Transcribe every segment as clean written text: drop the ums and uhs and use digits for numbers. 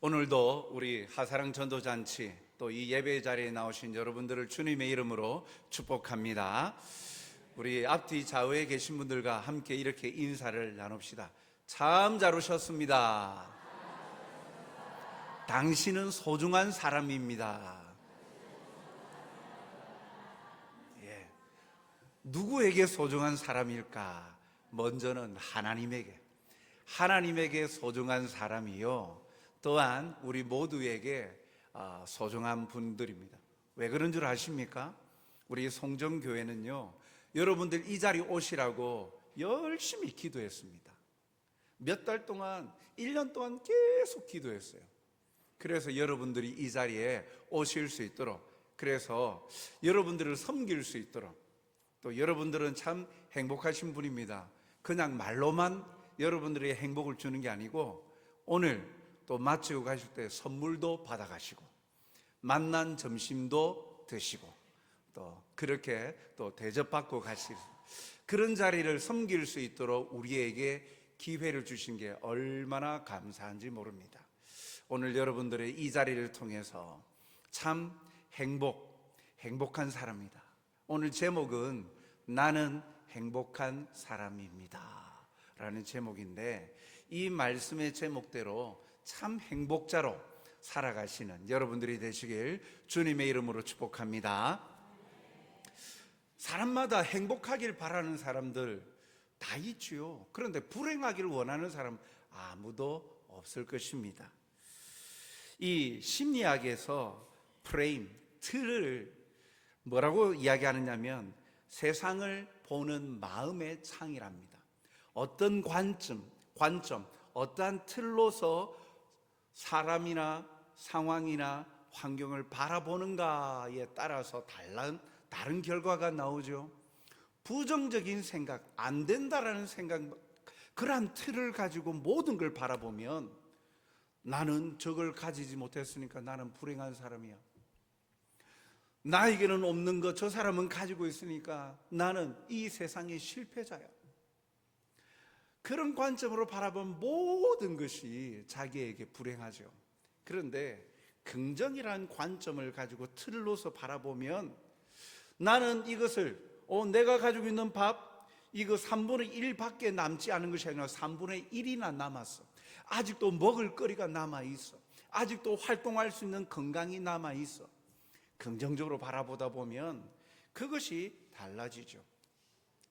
오늘도 우리 하사랑 전도잔치 또 이 예배 자리에 나오신 여러분들을 주님의 이름으로 축복합니다. 우리 앞뒤 좌우에 계신 분들과 함께 이렇게 인사를 나눕시다. 참 잘 오셨습니다. 당신은 소중한 사람입니다. 예. 누구에게 소중한 사람일까? 먼저는 하나님에게 소중한 사람이요, 또한 우리 모두에게 소중한 분들입니다. 왜 그런 줄 아십니까? 우리 송정교회는요, 여러분들 이 자리 오시라고 열심히 기도했습니다. 몇 달 동안, 1년 동안 계속 기도했어요. 그래서 여러분들이 이 자리에 오실 수 있도록, 그래서 여러분들을 섬길 수 있도록, 또 여러분들은 참 행복하신 분입니다. 그냥 말로만 여러분들의 행복을 주는 게 아니고, 오늘 또 마치고 가실 때 선물도 받아가시고, 만난 점심도 드시고, 또 그렇게 또 대접받고 가실 그런 자리를 섬길 수 있도록 우리에게 기회를 주신 게 얼마나 감사한지 모릅니다. 오늘 여러분들의 이 자리를 통해서 참 행복한 사람이다. 오늘 제목은 나는 행복한 사람입니다 라는 제목인데, 이 말씀의 제목대로 참 행복자로 살아가시는 여러분들이 되시길 주님의 이름으로 축복합니다. 사람마다 행복하길 바라는 사람들 다 있지요. 그런데 불행하기를 원하는 사람 아무도 없을 것입니다. 이 심리학에서 프레임, 틀을 뭐라고 이야기하느냐면 세상을 보는 마음의 창이랍니다. 어떤 관점, 어떠한 틀로서 사람이나 상황이나 환경을 바라보는가에 따라서 다른 결과가 나오죠. 부정적인 생각, 안 된다라는 생각, 그러한 틀을 가지고 모든 걸 바라보면 나는 저걸 가지지 못했으니까 나는 불행한 사람이야. 나에게는 없는 것 저 사람은 가지고 있으니까 나는 이 세상의 실패자야. 그런 관점으로 바라본 모든 것이 자기에게 불행하죠. 그런데 긍정이라는 관점을 가지고 틀로서 바라보면 나는 이것을 내가 가지고 있는 밥 이거 3분의 1밖에 남지 않은 것이 아니라 3분의 1이나 남았어. 아직도 먹을 거리가 남아있어. 아직도 활동할 수 있는 건강이 남아있어. 긍정적으로 바라보다 보면 그것이 달라지죠.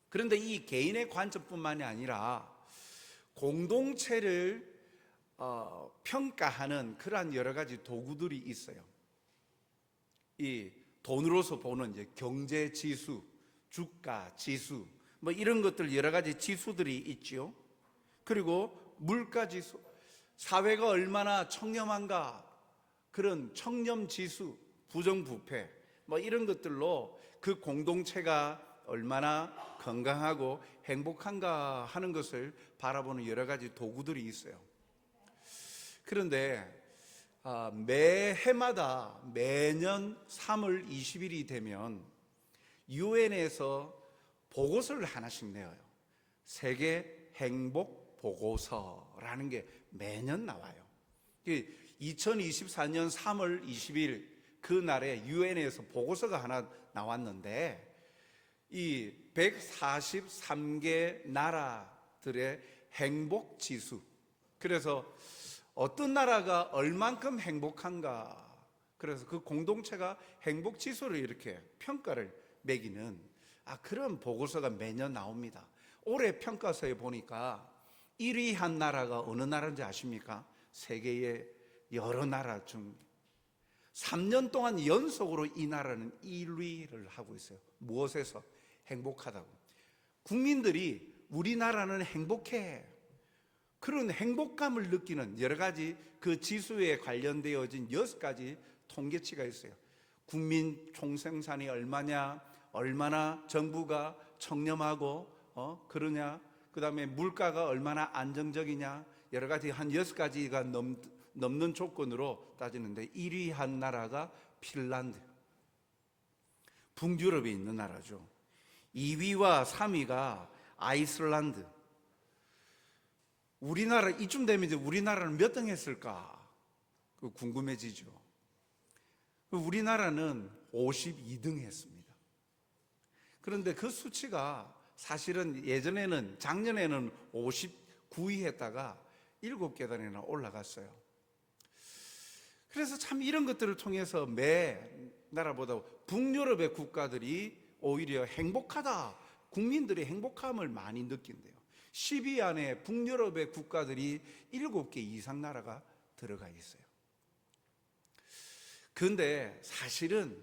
그런데 이 개인의 관점뿐만이 아니라 공동체를 평가하는 그러한 여러 가지 도구들이 있어요. 이 돈으로서 보는 이제 경제 지수, 주가 지수, 뭐 이런 것들 여러 가지 지수들이 있지요. 그리고 물가 지수, 사회가 얼마나 청렴한가, 그런 청렴 지수, 부정부패, 뭐 이런 것들로 그 공동체가 얼마나 건강하고 행복한가 하는 것을 바라보는 여러 가지 도구들이 있어요. 그런데 매해마다 매년 3월 20일이 되면 유엔에서 보고서를 하나씩 내요. 세계 행복 보고서라는 게 매년 나와요. 2024년 3월 20일 그날에 유엔에서 보고서가 하나 나왔는데, 이 143개 나라들의 행복 지수, 그래서 어떤 나라가 얼만큼 행복한가, 그래서 그 공동체가 행복 지수를 이렇게 평가를 매기는 그런 보고서가 매년 나옵니다. 올해 평가서에 보니까 1위 한 나라가 어느 나라인지 아십니까? 세계의 여러 나라 중 3년 동안 연속으로 이 나라는 1위를 하고 있어요. 무엇에서? 행복하다고. 국민들이 우리나라는 행복해, 그런 행복감을 느끼는 여러 가지 그 지수에 관련되어진 6가지 통계치가 있어요. 국민 총생산이 얼마나 정부가 청렴하고 그러냐, 그 다음에 물가가 얼마나 안정적이냐, 여러 가지 한 6가지가 넘는 조건으로 따지는데 1위 한 나라가 핀란드, 북유럽에 있는 나라죠. 2위와 3위가 아이슬란드. 우리나라 이쯤 되면 이제 우리나라는 몇 등 했을까? 궁금해지죠. 우리나라는 52등 했습니다. 그런데 그 수치가 사실은 예전에는, 작년에는 59위 했다가 7계단이나 올라갔어요. 그래서 참 이런 것들을 통해서 매 나라보다 북유럽의 국가들이 오히려 행복하다, 국민들이 행복함을 많이 느낀대요. 10위 안에 북유럽의 국가들이 7개 이상 나라가 들어가 있어요. 그런데 사실은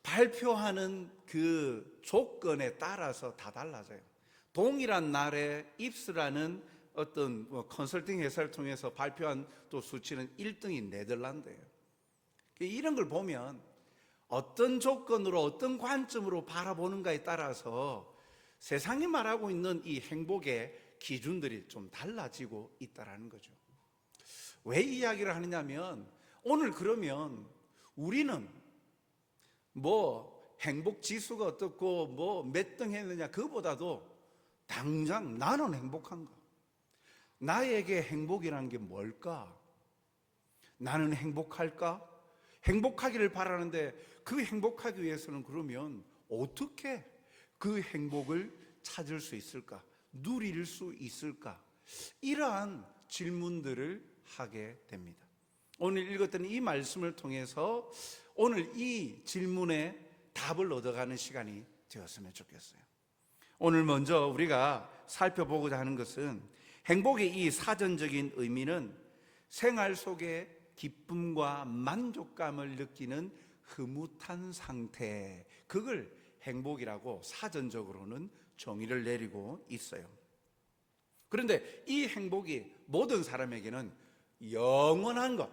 발표하는 그 조건에 따라서 다 달라져요. 동일한 날에 입스라는 어떤 컨설팅 회사를 통해서 발표한 또 수치는 1등이 네덜란드예요. 이런 걸 보면 어떤 조건으로 어떤 관점으로 바라보는가에 따라서 세상이 말하고 있는 이 행복의 기준들이 좀 달라지고 있다는 거죠. 왜 이 이야기를 하느냐면 오늘 그러면 우리는 뭐 행복 지수가 어떻고 뭐 몇 등 했느냐 그거보다도 당장 나는 행복한가? 나에게 행복이라는 게 뭘까? 나는 행복할까? 행복하기를 바라는데 그 행복하기 위해서는 그러면 어떻게 그 행복을 찾을 수 있을까? 누릴 수 있을까? 이러한 질문들을 하게 됩니다. 오늘 읽었던 이 말씀을 통해서 오늘 이 질문에 답을 얻어가는 시간이 되었으면 좋겠어요. 오늘 먼저 우리가 살펴보고자 하는 것은 행복의 이 사전적인 의미는 생활 속에 기쁨과 만족감을 느끼는 흐뭇한 상태, 그걸 행복이라고 사전적으로는 정의를 내리고 있어요. 그런데 이 행복이 모든 사람에게는 영원한 것,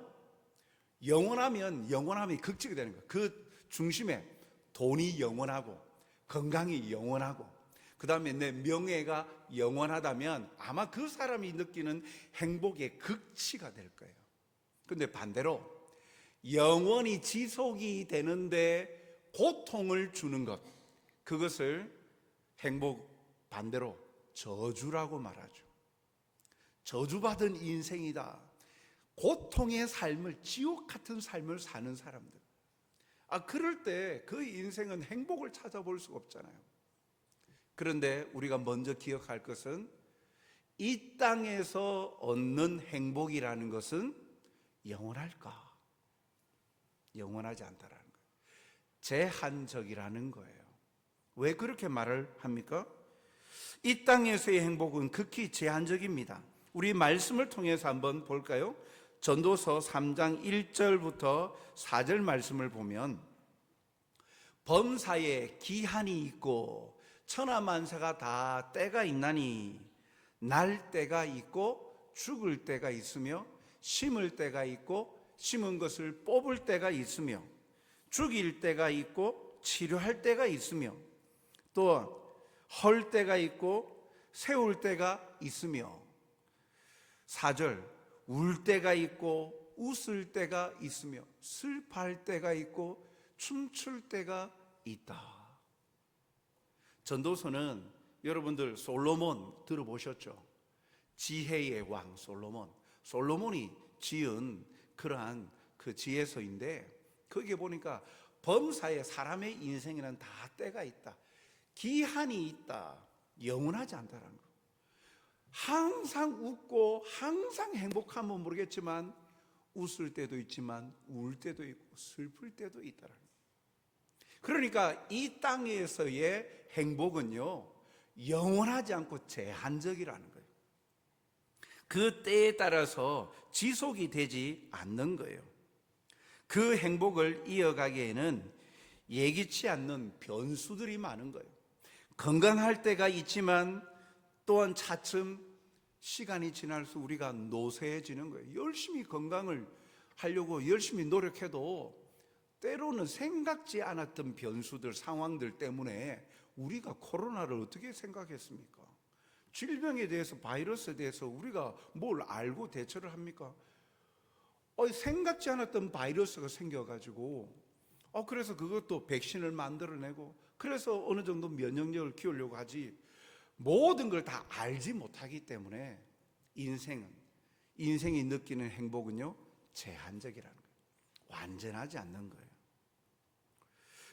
영원하면 영원함이 극치게 되는 것, 그 중심에 돈이 영원하고 건강이 영원하고 그 다음에 내 명예가 영원하다면 아마 그 사람이 느끼는 행복의 극치가 될 거예요. 그런데 반대로 영원히 지속이 되는데 고통을 주는 것, 그것을 행복 반대로 저주라고 말하죠. 저주받은 인생이다. 고통의 삶을, 지옥 같은 삶을 사는 사람들, 그럴 때 그 인생은 행복을 찾아볼 수가 없잖아요. 그런데 우리가 먼저 기억할 것은 이 땅에서 얻는 행복이라는 것은 영원할까? 영원하지 않다라는 거예요. 제한적이라는 거예요. 왜 그렇게 말을 합니까? 이 땅에서의 행복은 극히 제한적입니다. 우리 말씀을 통해서 한번 볼까요? 전도서 3장 1절부터 4절 말씀을 보면 범사에 기한이 있고 천하만사가 다 때가 있나니 날 때가 있고 죽을 때가 있으며 심을 때가 있고 심은 것을 뽑을 때가 있으며 죽일 때가 있고 치료할 때가 있으며 또 헐 때가 있고 세울 때가 있으며 4절 울 때가 있고 웃을 때가 있으며 슬퍼할 때가 있고 춤출 때가 있다. 전도서는 여러분들 솔로몬 들어보셨죠? 지혜의 왕 솔로몬. 솔로몬이 지은 그러한 그 지혜서인데 거기에 보니까 범사에 사람의 인생에는 다 때가 있다. 기한이 있다. 영원하지 않다라는 거. 항상 웃고 항상 행복하면 모르겠지만 웃을 때도 있지만 울 때도 있고 슬플 때도 있다라는 거예요. 그러니까 이 땅에서의 행복은요 영원하지 않고 제한적이라는 거예요. 그 때에 따라서 지속이 되지 않는 거예요. 그 행복을 이어가기에는 예기치 않는 변수들이 많은 거예요. 건강할 때가 있지만 또한 차츰 시간이 지날수록 우리가 노쇠해지는 거예요. 열심히 건강을 하려고 열심히 노력해도 때로는 생각지 않았던 변수들, 상황들 때문에 우리가 코로나를 어떻게 생각했습니까? 질병에 대해서, 바이러스에 대해서 우리가 뭘 알고 대처를 합니까? 생각지 않았던 바이러스가 생겨가지고 그래서 그것도 백신을 만들어내고 그래서 어느 정도 면역력을 키우려고 하지, 모든 걸 다 알지 못하기 때문에 인생이 느끼는 행복은요 제한적이라는 거예요. 완전하지 않는 거예요.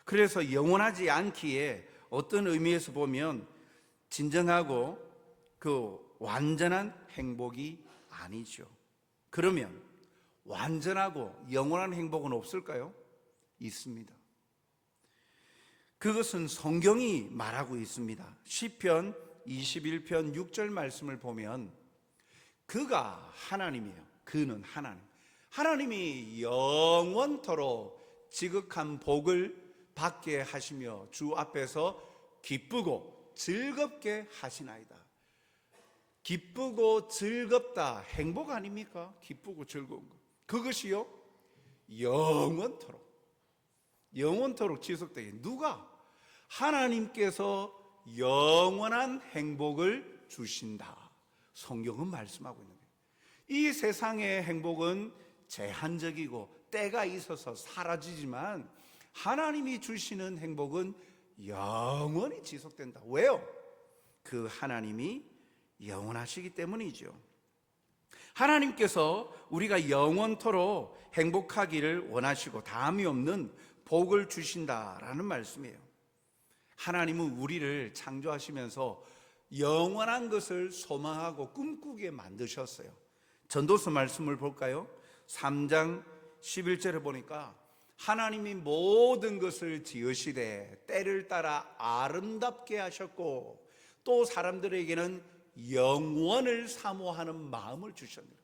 그래서 영원하지 않기에 어떤 의미에서 보면 진정하고 그 완전한 행복이 아니죠. 그러면 완전하고 영원한 행복은 없을까요? 있습니다. 그것은 성경이 말하고 있습니다. 시편 21편 6절 말씀을 보면 그가 하나님이에요. 그는 하나님. 하나님이 영원토록 지극한 복을 받게 하시며 주 앞에서 기쁘고 즐겁게 하시나이다. 기쁘고 즐겁다, 행복 아닙니까? 기쁘고 즐거운 것. 그것이요 영원토록 지속되게. 누가? 하나님께서 영원한 행복을 주신다. 성경은 말씀하고 있는 거예요. 이 세상의 행복은 제한적이고 때가 있어서 사라지지만 하나님이 주시는 행복은 영원히 지속된다. 왜요? 그 하나님이 영원하시기 때문이죠. 하나님께서 우리가 영원토록 행복하기를 원하시고 다함이 없는 복을 주신다라는 말씀이에요. 하나님은 우리를 창조하시면서 영원한 것을 소망하고 꿈꾸게 만드셨어요. 전도서 말씀을 볼까요? 3장 11절에 보니까 하나님이 모든 것을 지으시되 때를 따라 아름답게 하셨고 또 사람들에게는 영원을 사모하는 마음을 주셨네요.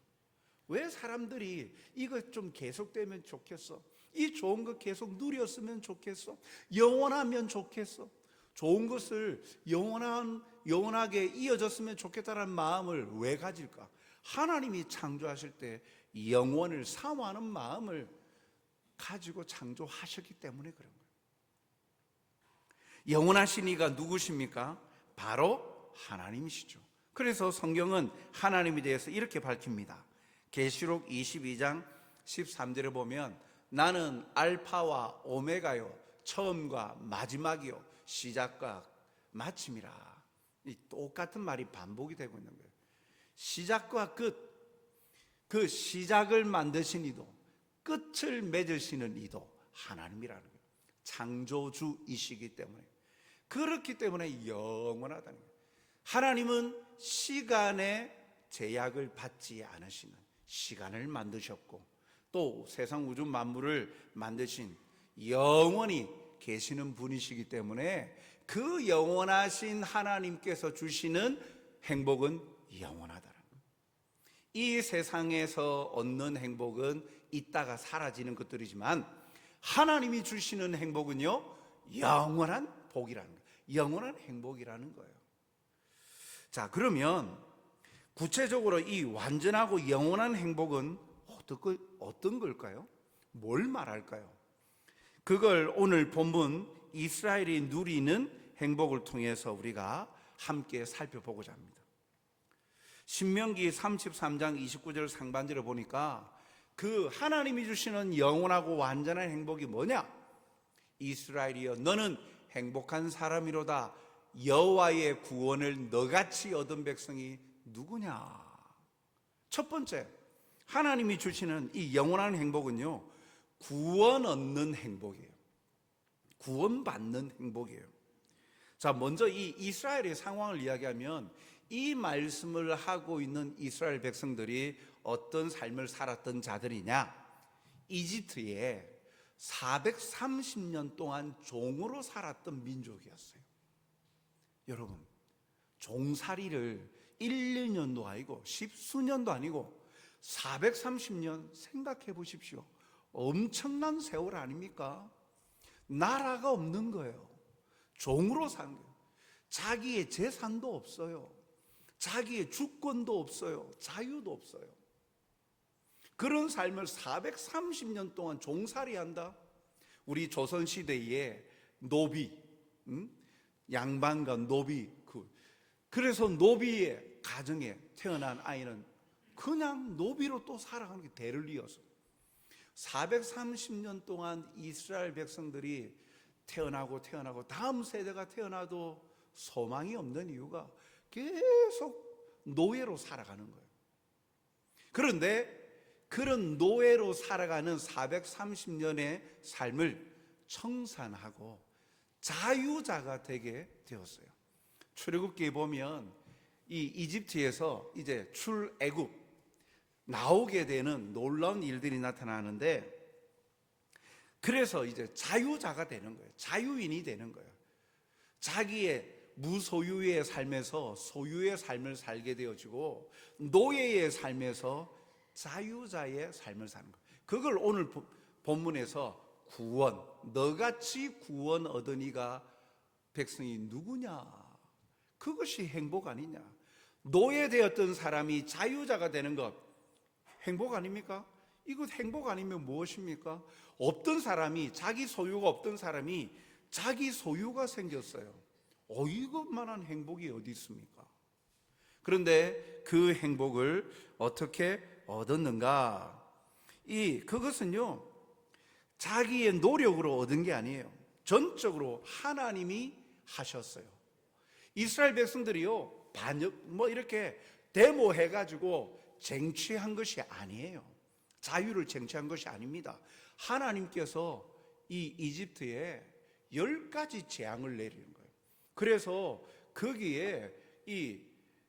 왜 사람들이 이거 좀 계속되면 좋겠어? 이 좋은 것 계속 누렸으면 좋겠어? 영원하면 좋겠어? 좋은 것을 영원하게 이어졌으면 좋겠다는 마음을 왜 가질까? 하나님이 창조하실 때 영원을 사모하는 마음을 가지고 창조하셨기 때문에 그런 거예요. 영원하신 이가 누구십니까? 바로 하나님이시죠. 그래서 성경은 하나님에 대해서 이렇게 밝힙니다. 계시록 22장 13절에 보면 나는 알파와 오메가요 처음과 마지막이요 시작과 마침이라. 이 똑같은 말이 반복이 되고 있는 거예요. 시작과 끝, 그 시작을 만드신 이도 끝을 맺으시는 이도 하나님이라는 거예요. 창조주이시기 때문에. 그렇기 때문에 영원하다는 거예요. 하나님은 시간의 제약을 받지 않으시는, 시간을 만드셨고 또 세상 우주 만물을 만드신 영원히 계시는 분이시기 때문에 그 영원하신 하나님께서 주시는 행복은 영원하다는 거예요. 이 세상에서 얻는 행복은 있다가 사라지는 것들이지만 하나님이 주시는 행복은요 영원한 복이라는 거예요. 영원한 행복이라는 거예요. 자, 그러면 구체적으로 이 완전하고 영원한 행복은 어떤 걸까요? 뭘 말할까요? 그걸 오늘 본문 이스라엘이 누리는 행복을 통해서 우리가 함께 살펴보고자 합니다. 신명기 33장 29절 상반절을 보니까 그 하나님이 주시는 영원하고 완전한 행복이 뭐냐? 이스라엘이여 너는 행복한 사람이로다. 여호와의 구원을 너같이 얻은 백성이 누구냐? 첫 번째, 하나님이 주시는 이 영원한 행복은요 구원 얻는 행복이에요. 구원받는 행복이에요. 자, 먼저 이 이스라엘의 상황을 이야기하면 이 말씀을 하고 있는 이스라엘 백성들이 어떤 삶을 살았던 자들이냐? 이집트에 430년 동안 종으로 살았던 민족이었어요. 여러분, 종살이를 1, 2년도 아니고 10수년도 아니고 430년 생각해 보십시오. 엄청난 세월 아닙니까? 나라가 없는 거예요. 종으로 산 거예요. 자기의 재산도 없어요. 자기의 주권도 없어요. 자유도 없어요. 그런 삶을 430년 동안 종살이 한다? 우리 조선시대에 노비, 양반과 노비, 그래서 노비의 가정에 태어난 아이는 그냥 노비로 또 살아가는 게 대를 이어서 430년 동안 이스라엘 백성들이 태어나고 다음 세대가 태어나도 소망이 없는 이유가 계속 노예로 살아가는 거예요. 그런데 그런 노예로 살아가는 430년의 삶을 청산하고 자유자가 되게 되었어요. 출애굽기에 보면 이 이집트에서 이제 출애굽 나오게 되는 놀라운 일들이 나타나는데, 그래서 이제 자유자가 되는 거예요. 자유인이 되는 거예요. 자기의 무소유의 삶에서 소유의 삶을 살게 되어지고, 노예의 삶에서 자유자의 삶을 사는 거예요. 그걸 오늘 본문에서 구원, 너같이 구원 얻은 이가 백성이 누구냐? 그것이 행복 아니냐? 노예되었던 사람이 자유자가 되는 것 행복 아닙니까? 이거 행복 아니면 무엇입니까? 없던 사람이, 자기 소유가 없던 사람이 자기 소유가 생겼어요. 이것만한 행복이 어디 있습니까? 그런데 그 행복을 어떻게 얻었는가? 그것은요, 자기의 노력으로 얻은 게 아니에요. 전적으로 하나님이 하셨어요. 이스라엘 백성들이요, 이렇게 데모해가지고 쟁취한 것이 아니에요. 자유를 쟁취한 것이 아닙니다. 하나님께서 이 이집트에 10가지 재앙을 내리는 거예요. 그래서 거기에 이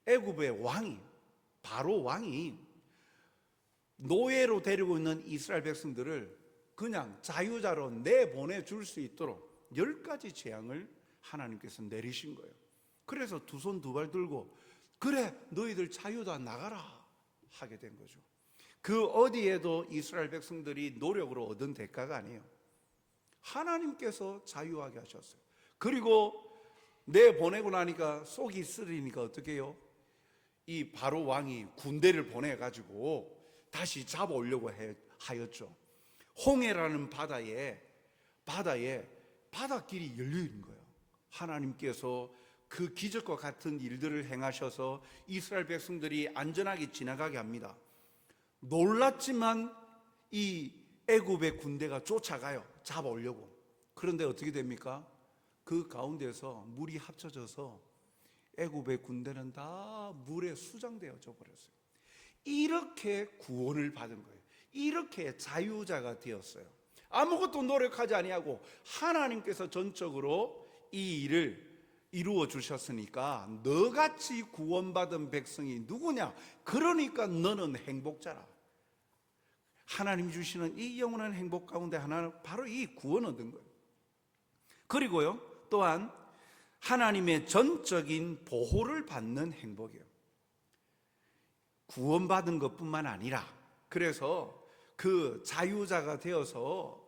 애굽의 왕이, 바로 왕이 노예로 데리고 있는 이스라엘 백성들을 그냥 자유자로 내보내 줄 수 있도록 10가지 재앙을 하나님께서 내리신 거예요. 그래서 두 손 두 발 들고, 그래 너희들 자유다 나가라 하게 된 거죠. 그 어디에도 이스라엘 백성들이 노력으로 얻은 대가가 아니에요. 하나님께서 자유하게 하셨어요. 그리고 내보내고 나니까 속이 쓰리니까 어떻게 해요? 이 바로 왕이 군대를 보내가지고 다시 잡아오려고 하였죠. 홍해라는 바다에 바닷길이 열려있는 거예요. 하나님께서 그 기적과 같은 일들을 행하셔서 이스라엘 백성들이 안전하게 지나가게 합니다. 놀랐지만 이 애굽의 군대가 쫓아가요. 잡아오려고. 그런데 어떻게 됩니까? 그 가운데서 물이 합쳐져서 애굽의 군대는 다 물에 수장되어져 버렸어요. 이렇게 구원을 받은 거예요. 이렇게 자유자가 되었어요. 아무것도 노력하지 아니하고 하나님께서 전적으로 이 일을 이루어 주셨으니까, 너같이 구원받은 백성이 누구냐? 그러니까 너는 행복자라. 하나님 주시는 이 영원한 행복 가운데 하나는 바로 이 구원 얻은 거예요. 그리고요, 또한 하나님의 전적인 보호를 받는 행복이에요. 구원받은 것뿐만 아니라, 그래서 그 자유자가 되어서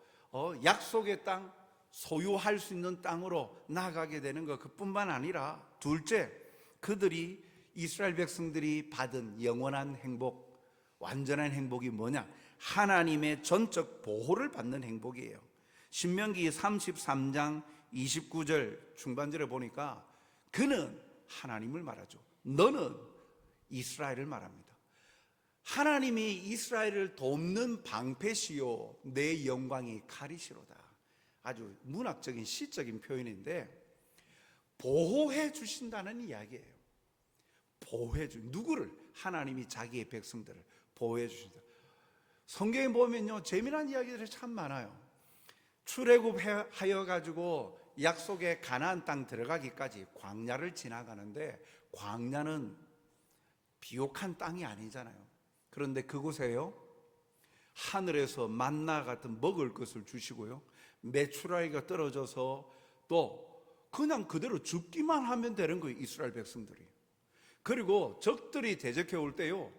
약속의 땅, 소유할 수 있는 땅으로 나가게 되는 것, 그뿐만 아니라 둘째, 그들이 이스라엘 백성들이 받은 영원한 행복, 완전한 행복이 뭐냐? 하나님의 전적 보호를 받는 행복이에요. 신명기 33장 29절 중반절에 보니까 그는 하나님을 말하죠. 너는 이스라엘을 말합니다. 하나님이 이스라엘을 돕는 방패시요 내 영광이 칼이시로다. 아주 문학적인 시적인 표현인데, 보호해 주신다는 이야기예요. 누구를? 하나님이 자기의 백성들을 보호해 주신다. 성경에 보면요, 재미난 이야기들이 참 많아요. 출애굽하여 가지고 약속의 가나안 땅 들어가기까지 광야를 지나가는데, 광야는 비옥한 땅이 아니잖아요. 그런데 그곳에요, 하늘에서 만나 같은 먹을 것을 주시고요, 메추라기가 떨어져서 또 그냥 그대로 죽기만 하면 되는 거예요, 이스라엘 백성들이. 그리고 적들이 대적해 올 때요,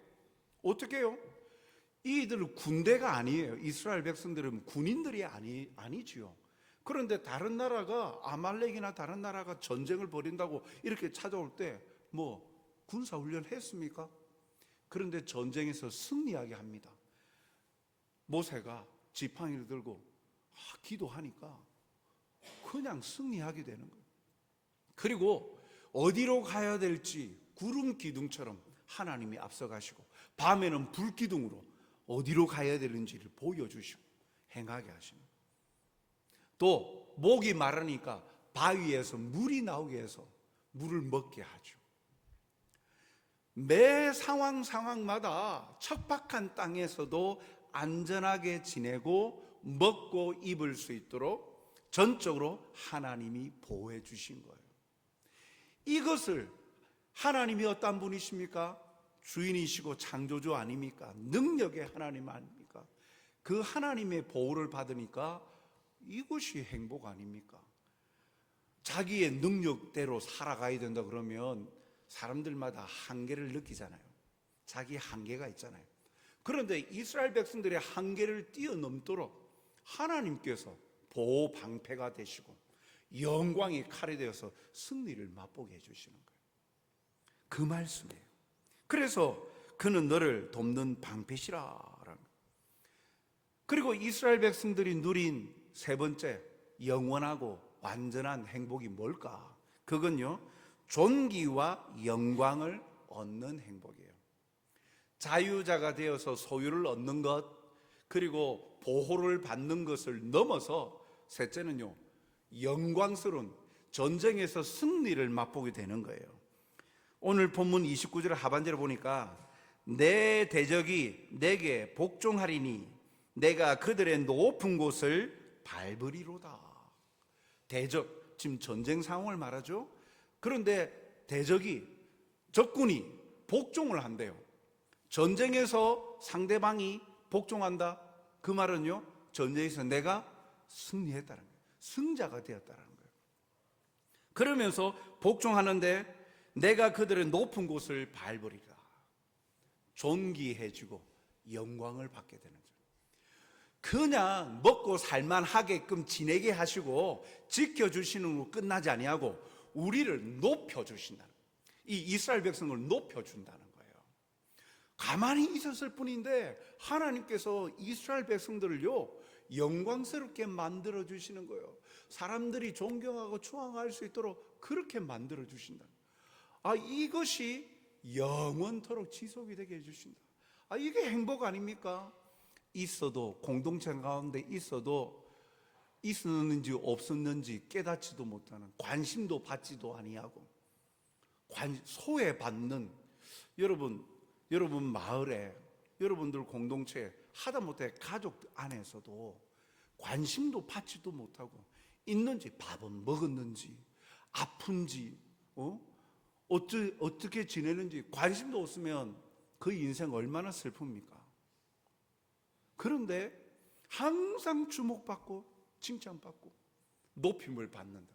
어떻게 해요? 이들은 군대가 아니에요. 이스라엘 백성들은 군인들이 아니지요. 그런데 다른 나라가, 아말렉이나 다른 나라가 전쟁을 벌인다고 이렇게 찾아올 때 뭐 군사훈련 했습니까? 그런데 전쟁에서 승리하게 합니다. 모세가 지팡이를 들고 기도하니까 그냥 승리하게 되는 거예요. 그리고 어디로 가야 될지 구름 기둥처럼 하나님이 앞서가시고, 밤에는 불 기둥으로 어디로 가야 되는지를 보여주시고 행하게 하십니다. 또 목이 마르니까 바위에서 물이 나오게 해서 물을 먹게 하죠. 매 상황마다 척박한 땅에서도 안전하게 지내고 먹고 입을 수 있도록 전적으로 하나님이 보호해 주신 거예요. 이것을 하나님이 어떤 분이십니까? 주인이시고 창조주 아닙니까? 능력의 하나님 아닙니까? 그 하나님의 보호를 받으니까 이것이 행복 아닙니까? 자기의 능력대로 살아가야 된다 그러면 사람들마다 한계를 느끼잖아요. 자기 한계가 있잖아요. 그런데 이스라엘 백성들의 한계를 뛰어넘도록 하나님께서 보호 방패가 되시고 영광의 칼이 되어서 승리를 맛보게 해주시는 거예요. 그 말씀이에요. 그래서 그는 너를 돕는 방패시라. 그리고 이스라엘 백성들이 누린 세 번째 영원하고 완전한 행복이 뭘까? 그건요, 존귀와 영광을 얻는 행복이에요. 자유자가 되어서 소유를 얻는 것, 그리고 보호를 받는 것을 넘어서 셋째는요, 영광스러운 전쟁에서 승리를 맛보게 되는 거예요. 오늘 본문 29절 하반절에 보니까 내 대적이 내게 복종하리니 내가 그들의 높은 곳을 밟으리로다. 대적, 지금 전쟁 상황을 말하죠. 그런데 대적이, 적군이 복종을 한대요. 전쟁에서 상대방이 복종한다. 그 말은요, 전쟁에서 내가 승리했다는 거예요. 승자가 되었다는 거예요. 그러면서 복종하는데 내가 그들의 높은 곳을 밟으리라. 존귀해지고 영광을 받게 되는 거죠. 그냥 먹고 살만하게끔 지내게 하시고 지켜주시는 거 끝나지 아니하고 우리를 높여주신다는 거예요. 이 이스라엘 백성을 높여준다는 거예요. 가만히 있었을 뿐인데 하나님께서 이스라엘 백성들을요 영광스럽게 만들어주시는 거예요. 사람들이 존경하고 추앙할 수 있도록 그렇게 만들어주신다. 이것이 영원토록 지속이 되게 해주신다. 이게 행복 아닙니까? 있어도, 공동체 가운데 있어도 있었는지 없었는지 깨닫지도 못하는, 관심도 받지도 아니하고 소외받는, 여러분 마을에, 여러분들 공동체, 하다못해 가족 안에서도 관심도 받지도 못하고, 있는지, 밥은 먹었는지, 아픈지, 어떻게 지내는지 관심도 없으면 그 인생 얼마나 슬픕니까? 그런데 항상 주목받고 칭찬받고 높임을 받는다.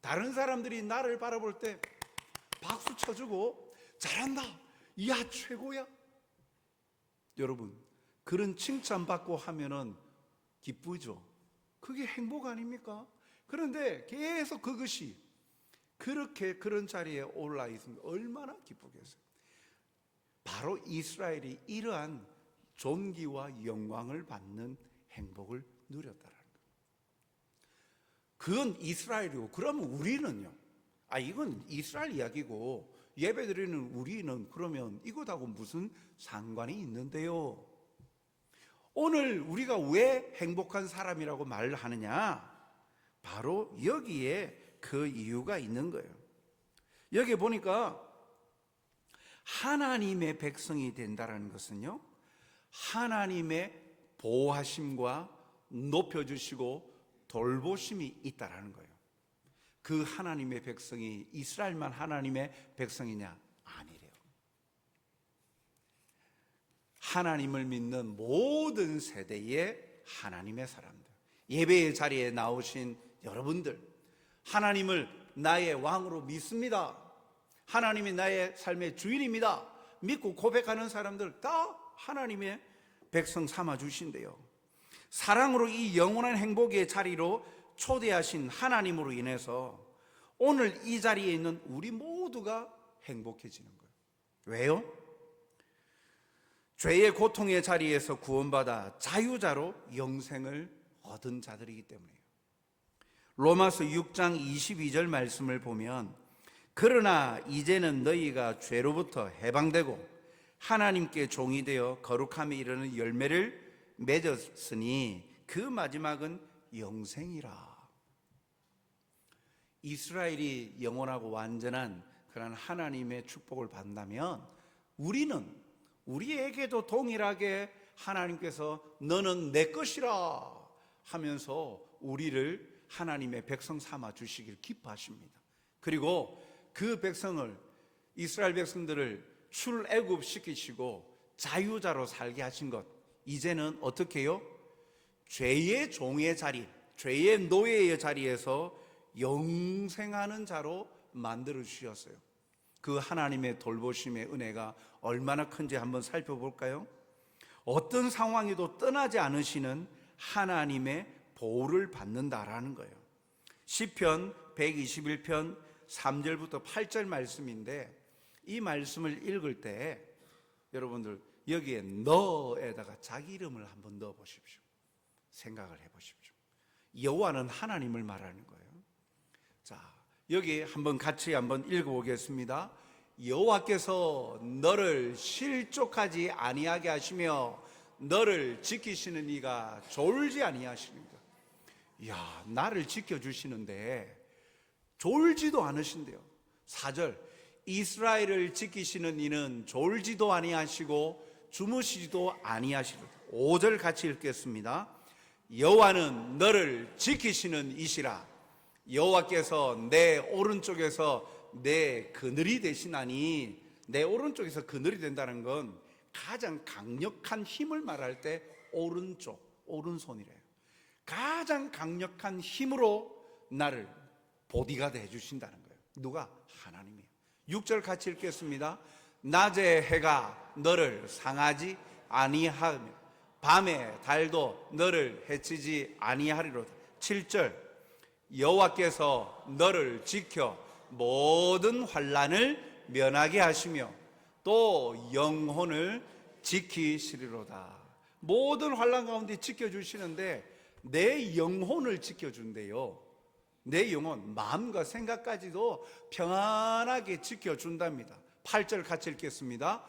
다른 사람들이 나를 바라볼 때 박수 쳐주고 잘한다, 야 최고야. 여러분, 그런 칭찬받고 하면은 기쁘죠. 그게 행복 아닙니까? 그런데 계속 그것이 그렇게 그런 자리에 올라 있으면 얼마나 기쁘겠어요. 바로 이스라엘이 이러한 존귀와 영광을 받는 행복을 누렸다라는 거예요. 그건 이스라엘이고, 그러면 우리는요? 이건 이스라엘 이야기고 예배드리는 우리는 그러면 이것하고 무슨 상관이 있는데요? 오늘 우리가 왜 행복한 사람이라고 말을 하느냐? 바로 여기에 그 이유가 있는 거예요. 여기 보니까 하나님의 백성이 된다는 것은요, 하나님의 보호하심과 높여주시고 돌보심이 있다라는 거예요. 그 하나님의 백성이 이스라엘만 하나님의 백성이냐? 아니래요. 하나님을 믿는 모든 세대의 하나님의 사람들, 예배의 자리에 나오신 여러분들, 하나님을 나의 왕으로 믿습니다, 하나님이 나의 삶의 주인입니다 믿고 고백하는 사람들 다 하나님의 백성 삼아 주신대요. 사랑으로 이 영원한 행복의 자리로 초대하신 하나님으로 인해서 오늘 이 자리에 있는 우리 모두가 행복해지는 거예요. 왜요? 죄의 고통의 자리에서 구원받아 자유자로 영생을 얻은 자들이기 때문이에요. 로마서 6장 22절 말씀을 보면, 그러나 이제는 너희가 죄로부터 해방되고 하나님께 종이 되어 거룩함에 이르는 열매를 맺었으니 그 마지막은 영생이라. 이스라엘이 영원하고 완전한 그런 하나님의 축복을 받는다면 우리에게도 동일하게 하나님께서 너는 내 것이라 하면서 우리를 하나님의 백성 삼아 주시길 기뻐하십니다. 그리고 그 백성을, 이스라엘 백성들을 출애굽시키시고 자유자로 살게 하신 것, 이제는 어떻게 해요? 죄의 종의 자리, 죄의 노예의 자리에서 영생하는 자로 만들어 주셨어요. 그 하나님의 돌보심의 은혜가 얼마나 큰지 한번 살펴볼까요? 어떤 상황에도 떠나지 않으시는 하나님의 보호를 받는다라는 거예요. 시편 121편 3절부터 8절 말씀인데, 이 말씀을 읽을 때 여러분들 여기에 너에다가 자기 이름을 한번 넣어 보십시오. 생각을 해 보십시오. 여호와는 하나님을 말하는 거예요. 자, 여기 한번 같이 한번 읽어보겠습니다. 여호와께서 너를 실족하지 아니하게 하시며 너를 지키시는 이가 졸지 아니하시는가. 이야, 나를 지켜주시는데 졸지도 않으신대요. 4절, 이스라엘을 지키시는 이는 졸지도 아니하시고 주무시지도 아니하시리라. 5절 같이 읽겠습니다. 여호와는 너를 지키시는 이시라. 여호와께서 내 오른쪽에서 내 그늘이 되시나니, 내 오른쪽에서 그늘이 된다는 건 가장 강력한 힘을 말할 때 오른쪽, 오른손이래요. 가장 강력한 힘으로 나를 보디가드 해주신다는 거예요. 누가? 하나님이에요. 6절 같이 읽겠습니다. 낮에 해가 너를 상하지 아니하며 밤에 달도 너를 해치지 아니하리로다. 7절, 여호와께서 너를 지켜 모든 환난을 면하게 하시며 또 영혼을 지키시리로다. 모든 환난 가운데 지켜주시는데 내 영혼을 지켜준대요. 내 영혼, 마음과 생각까지도 평안하게 지켜준답니다. 8절 같이 읽겠습니다.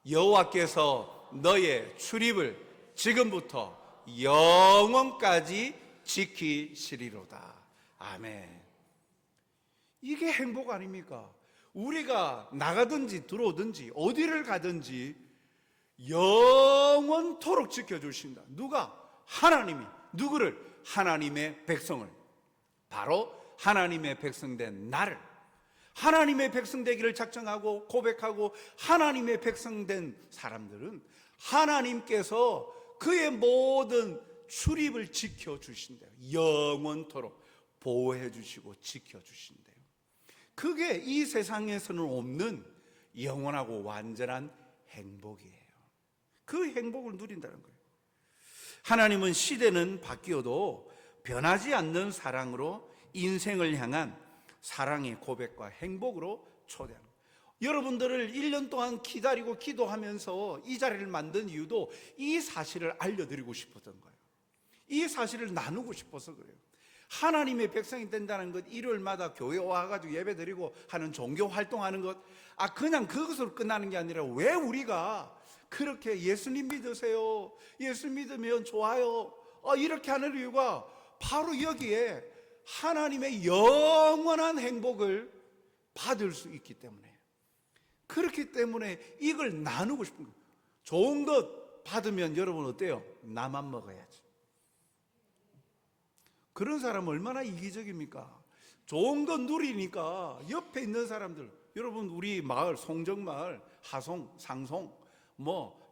여호와께서 너의 출입을 지금부터 영원까지 지키시리로다. 아멘. 이게 행복 아닙니까? 우리가 나가든지 들어오든지 어디를 가든지 영원토록 지켜주신다. 누가? 하나님이. 누구를? 하나님의 백성을. 바로 하나님의 백성된 나를, 하나님의 백성되기를 작정하고 고백하고 하나님의 백성된 사람들은 하나님께서 그의 모든 출입을 지켜주신대요. 영원토록 보호해 주시고 지켜주신대요. 그게 이 세상에서는 없는 영원하고 완전한 행복이에요. 그 행복을 누린다는 거예요. 하나님은 시대는 바뀌어도 변하지 않는 사랑으로 인생을 향한 사랑의 고백과 행복으로 초대하는 거예요. 여러분들을 1년 동안 기다리고 기도하면서 이 자리를 만든 이유도 이 사실을 알려드리고 싶었던 거예요. 이 사실을 나누고 싶어서 그래요. 하나님의 백성이 된다는 것, 일요일마다 교회 와가지고 예배 드리고 하는 종교 활동하는 것, 그냥 그것으로 끝나는 게 아니라 왜 우리가 그렇게 예수님 믿으세요, 예수 믿으면 좋아요, 이렇게 하는 이유가 바로 여기에 하나님의 영원한 행복을 받을 수 있기 때문에, 그렇기 때문에 이걸 나누고 싶은 거예요. 좋은 것 받으면 여러분 어때요? 나만 먹어야지. 그런 사람은 얼마나 이기적입니까? 좋은 것 누리니까 옆에 있는 사람들, 여러분 우리 마을, 송정마을, 하송, 상송,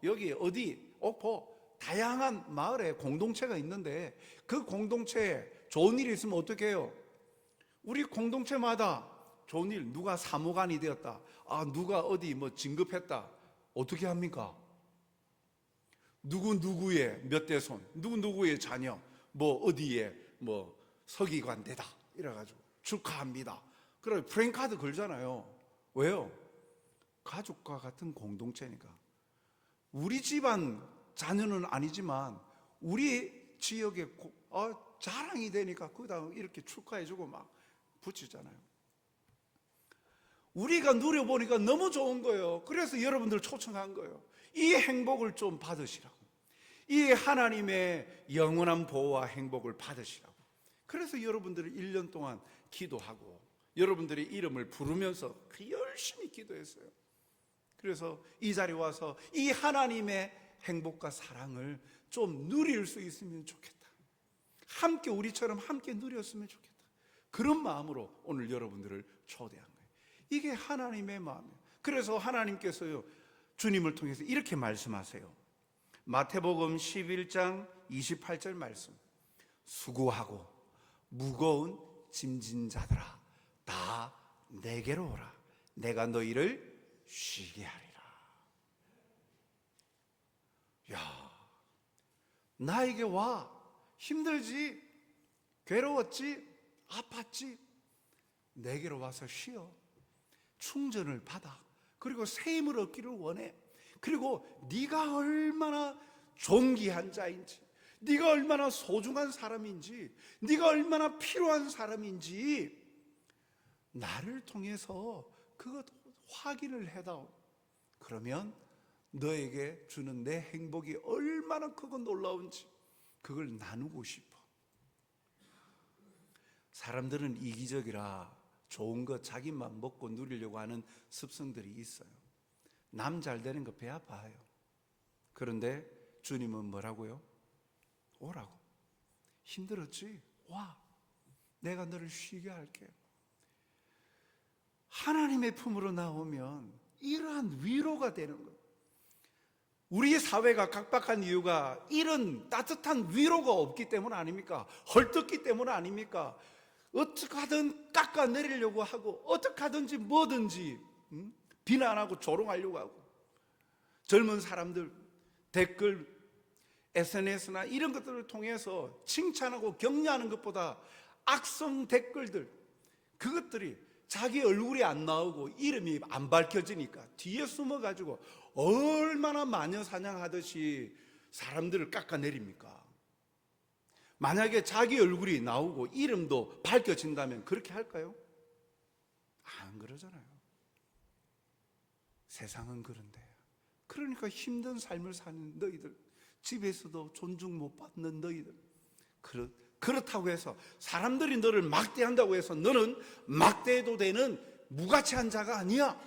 여기 어디, 옥포, 다양한 마을에 공동체가 있는데 그 공동체에 좋은 일이 있으면 어떻게 해요? 우리 공동체마다 좋은 일, 누가 사무관이 되었다, 누가 어디 진급했다, 어떻게 합니까? 누구누구의 몇 대손, 누구누구의 자녀, 어디에 서기관 되다 이래가지고 축하합니다. 그래 프랭카드 걸잖아요. 왜요? 가족과 같은 공동체니까. 우리 집안 자녀는 아니지만 우리 지역에 자랑이 되니까 거기다 이렇게 축하해주고 막 붙이잖아요. 우리가 누려보니까 너무 좋은 거예요. 그래서 여러분들 초청한 거예요. 이 행복을 좀 받으시라고, 이 하나님의 영원한 보호와 행복을 받으시라고. 그래서 여러분들이 1년 동안 기도하고 여러분들의 이름을 부르면서 열심히 기도했어요. 그래서 이 자리에 와서 이 하나님의 행복과 사랑을 좀 누릴 수 있으면 좋겠다. 함께 우리처럼 함께 누렸으면 좋겠다. 그런 마음으로 오늘 여러분들을 초대한 거예요. 이게 하나님의 마음이에요. 그래서 하나님께서요, 주님을 통해서 이렇게 말씀하세요. 마태복음 11장 28절 말씀. 수고하고 무거운 짐진 자들아, 다 내게로 오라. 내가 너희를 쉬게 하리라. 야, 나에게 와. 힘들지, 괴로웠지, 아팠지, 내게로 와서 쉬어. 충전을 받아. 그리고 새 힘을 얻기를 원해. 그리고 네가 얼마나 존귀한 자인지, 네가 얼마나 소중한 사람인지, 네가 얼마나 필요한 사람인지 나를 통해서 그것 확인을 해다오. 그러면 너에게 주는 내 행복이 얼마나 크고 놀라운지 그걸 나누고 싶어. 사람들은 이기적이라 좋은 거 자기만 먹고 누리려고 하는 습성들이 있어요. 남 잘 되는 거 배 아파요. 그런데 주님은 뭐라고요? 오라고. 힘들었지? 와. 내가 너를 쉬게 할게. 하나님의 품으로 나오면 이러한 위로가 되는 거예요. 우리 사회가 각박한 이유가 이런 따뜻한 위로가 없기 때문 아닙니까? 헐뜯기 때문 아닙니까? 어떻게 하든 깎아내리려고 하고 어떻게 하든지 뭐든지 비난하고 조롱하려고 하고, 젊은 사람들 댓글 SNS나 이런 것들을 통해서 칭찬하고 격려하는 것보다 악성 댓글들, 그것들이 자기 얼굴이 안 나오고 이름이 안 밝혀지니까 뒤에 숨어가지고 얼마나 마녀사냥하듯이 사람들을 깎아내립니까? 만약에 자기 얼굴이 나오고 이름도 밝혀진다면 그렇게 할까요? 안 그러잖아요. 세상은 그런데. 그러니까 힘든 삶을 사는 너희들, 집에서도 존중 못 받는 너희들, 그렇다고 해서 사람들이 너를 막대한다고 해서 너는 막대해도 되는 무가치한 자가 아니야.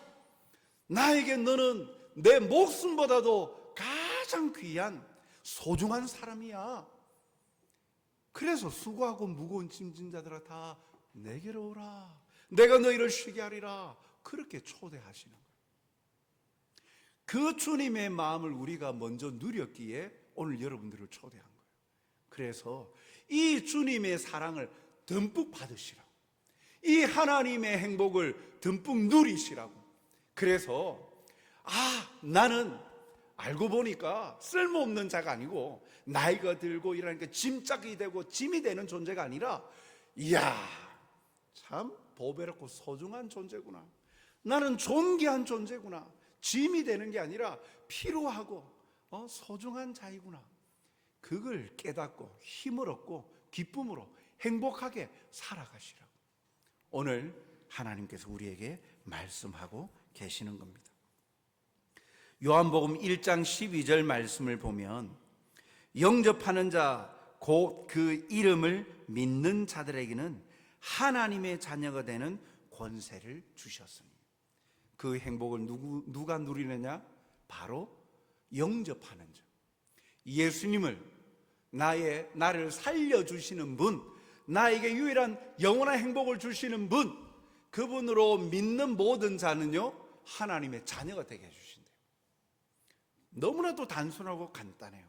나에게 너는 내 목숨보다도 가장 귀한 소중한 사람이야. 그래서 수고하고 무거운 짐진 자들아 다 내게로 오라. 내가 너희를 쉬게 하리라. 그렇게 초대하시는 거예요. 그 주님의 마음을 우리가 먼저 누렸기에 오늘 여러분들을 초대한 거예요. 그래서 이 주님의 사랑을 듬뿍 받으시라고, 이 하나님의 행복을 듬뿍 누리시라고. 그래서 나는 알고 보니까 쓸모없는 자가 아니고 나이가 들고 이러니까 짐짝이 되고 짐이 되는 존재가 아니라, 이야, 참 보배롭고 소중한 존재구나. 나는 존귀한 존재구나. 짐이 되는 게 아니라 필요하고 소중한 자이구나. 그걸 깨닫고 힘을 얻고 기쁨으로 행복하게 살아가시라고 오늘 하나님께서 우리에게 말씀하고 계시는 겁니다. 요한복음 1장 12절 말씀을 보면, 영접하는 자 곧 그 이름을 믿는 자들에게는 하나님의 자녀가 되는 권세를 주셨으니. 그 행복을 누가 누리느냐? 바로 영접하는 자, 예수님을 나를 살려주시는 분, 나에게 유일한 영원한 행복을 주시는 분, 그분으로 믿는 모든 자는요 하나님의 자녀가 되게 해주신대요. 너무나도 단순하고 간단해요.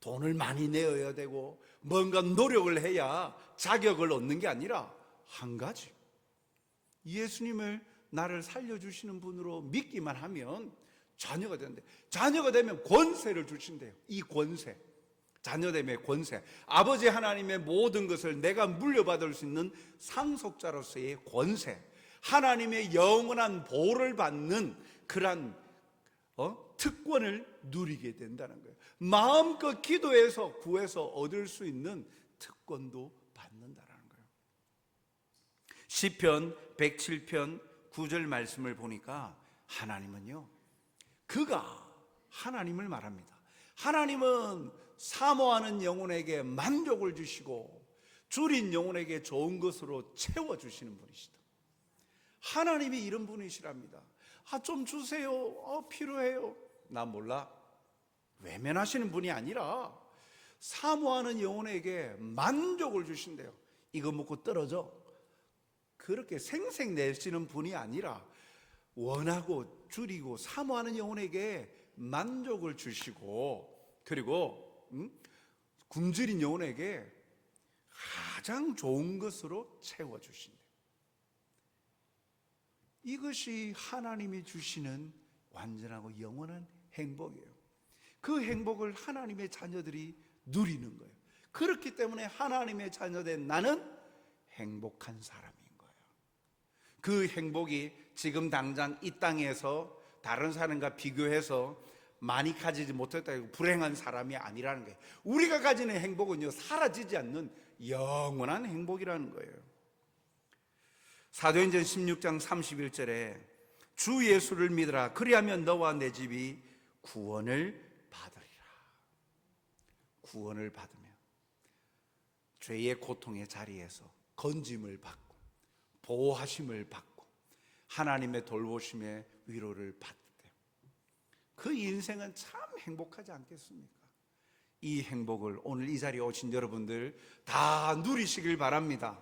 돈을 많이 내어야 되고 뭔가 노력을 해야 자격을 얻는 게 아니라 한 가지, 예수님을 나를 살려주시는 분으로 믿기만 하면 자녀가 되는데, 자녀가 되면 권세를 주신대요. 이 권세, 자녀됨의 권세, 아버지 하나님의 모든 것을 내가 물려받을 수 있는 상속자로서의 권세, 하나님의 영원한 보호를 받는 그러한 특권을 누리게 된다는 거예요. 마음껏 기도해서 구해서 얻을 수 있는 특권도 받는다는 거예요. 시편 107편 9절 말씀을 보니까 하나님은요, 그가 하나님을 말합니다. 하나님은 사모하는 영혼에게 만족을 주시고 줄인 영혼에게 좋은 것으로 채워주시는 분이시다. 하나님이 이런 분이시랍니다. 좀 주세요. 필요해요. 나 몰라. 외면하시는 분이 아니라 사모하는 영혼에게 만족을 주신대요. 이거 먹고 떨어져. 그렇게 생색내시는 분이 아니라 원하고 줄이고 사모하는 영혼에게 만족을 주시고, 그리고 굶주린 영혼에게 가장 좋은 것으로 채워주신대요. 이것이 하나님이 주시는 완전하고 영원한 행복이에요. 그 행복을 하나님의 자녀들이 누리는 거예요. 그렇기 때문에 하나님의 자녀된 나는 행복한 사람인 거예요. 그 행복이 지금 당장 이 땅에서 다른 사람과 비교해서 많이 가지지 못했다고 불행한 사람이 아니라는 거예요. 우리가 가지는 행복은요, 사라지지 않는 영원한 행복이라는 거예요. 사도행전 16장 31절에 주 예수를 믿으라. 그리하면 너와 내 집이 구원을 받으리라. 구원을 받으면 죄의 고통의 자리에서 건짐을 받고 보호하심을 받고 하나님의 돌보심의 위로를 받을 때 그 인생은 참 행복하지 않겠습니까? 이 행복을 오늘 이 자리에 오신 여러분들 다 누리시길 바랍니다.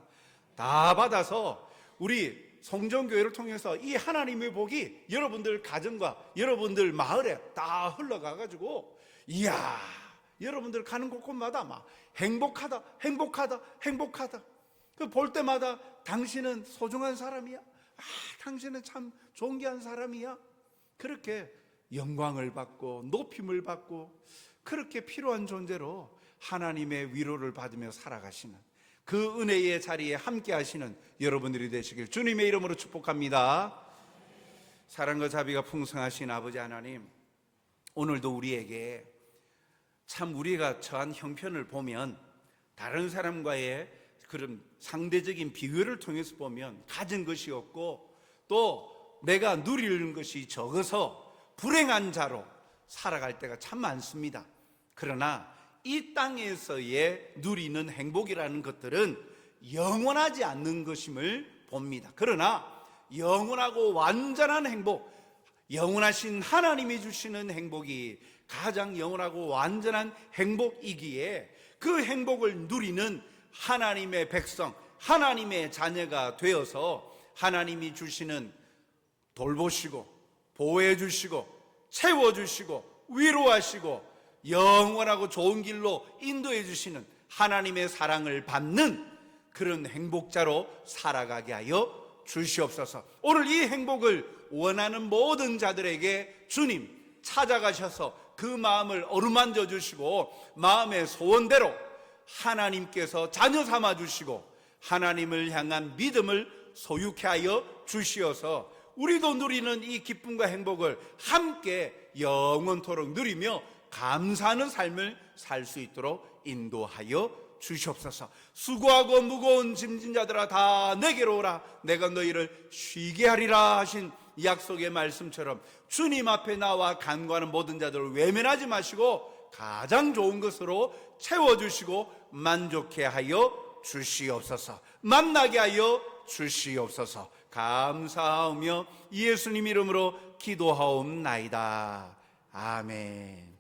다 받아서 우리 성전교회를 통해서 이 하나님의 복이 여러분들 가정과 여러분들 마을에 다 흘러가가지고, 이야, 여러분들 가는 곳곳마다 막 행복하다, 행복하다, 행복하다. 그 볼 때마다 당신은 소중한 사람이야. 당신은 참 존귀한 사람이야. 그렇게 영광을 받고 높임을 받고 그렇게 필요한 존재로 하나님의 위로를 받으며 살아가시는 그 은혜의 자리에 함께 하시는 여러분들이 되시길 주님의 이름으로 축복합니다. 사랑과 자비가 풍성하신 아버지 하나님, 오늘도 우리에게 참 우리가 처한 형편을 보면 다른 사람과의 그런 상대적인 비교를 통해서 보면 가진 것이 없고 또 내가 누리는 것이 적어서 불행한 자로 살아갈 때가 참 많습니다. 그러나 이 땅에서의 누리는 행복이라는 것들은 영원하지 않는 것임을 봅니다. 그러나 영원하고 완전한 행복, 영원하신 하나님이 주시는 행복이 가장 영원하고 완전한 행복이기에 그 행복을 누리는 하나님의 백성, 하나님의 자녀가 되어서 하나님이 주시는 돌보시고 보호해 주시고 채워주시고 위로하시고 영원하고 좋은 길로 인도해 주시는 하나님의 사랑을 받는 그런 행복자로 살아가게 하여 주시옵소서. 오늘 이 행복을 원하는 모든 자들에게 주님 찾아가셔서 그 마음을 어루만져 주시고 마음의 소원대로 하나님께서 자녀 삼아 주시고 하나님을 향한 믿음을 소유케 하여 주시어서 우리도 누리는 이 기쁨과 행복을 함께 영원토록 누리며 감사하는 삶을 살 수 있도록 인도하여 주시옵소서. 수고하고 무거운 짐진 자들아 다 내게로 오라. 내가 너희를 쉬게 하리라 하신 약속의 말씀처럼 주님 앞에 나와 간구하는 모든 자들을 외면하지 마시고 가장 좋은 것으로 채워주시고 만족해 하여 주시옵소서. 만나게 하여 주시옵소서. 감사하며 예수님 이름으로 기도하옵나이다. 아멘.